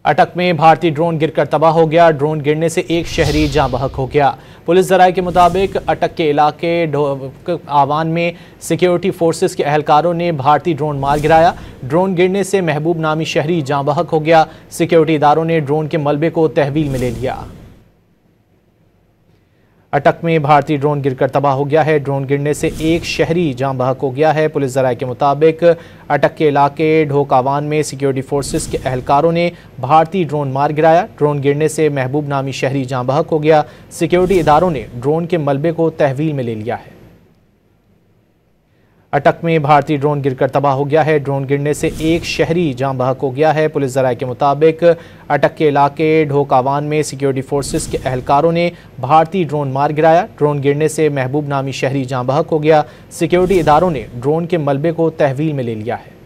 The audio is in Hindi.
अटक में भारतीय ड्रोन गिरकर तबाह हो गया। ड्रोन गिरने से एक शहरी जाँ बहक हो गया। पुलिस जराये के मुताबिक अटक के इलाके आवान में सिक्योरिटी फोर्सेस के अहलकारों ने भारतीय ड्रोन मार गिराया। ड्रोन गिरने से महबूब नामी शहरी जाँ बहक हो गया। सिक्योरिटी इदारों ने ड्रोन के मलबे को तहवील में ले लिया। अटक में भारतीय ड्रोन गिरकर तबाह हो गया है। ड्रोन गिरने से एक शहरी जाँ बहक हो गया है। पुलिस जराये के मुताबिक अटक के इलाके ढोकावान में सिक्योरिटी फोर्सेस के अहलकारों ने भारतीय ड्रोन मार गिराया। ड्रोन गिरने से महबूब नामी शहरी जाँ बहक हो गया। सिक्योरिटी इदारों ने ड्रोन के मलबे को तहवील में ले लिया है। अटक में भारतीय ड्रोन गिरकर तबाह हो गया है। ड्रोन गिरने से एक शहरी जाँ बहक हो गया है। पुलिस जराये के मुताबिक अटक के इलाके ढोकावान में सिक्योरिटी फोर्सेस के अहलकारों ने भारतीय ड्रोन मार गिराया। ड्रोन गिरने से महबूब नामी शहरी जाँ बहक हो गया। सिक्योरिटी इदारों ने ड्रोन के मलबे को तहवील में ले लिया है।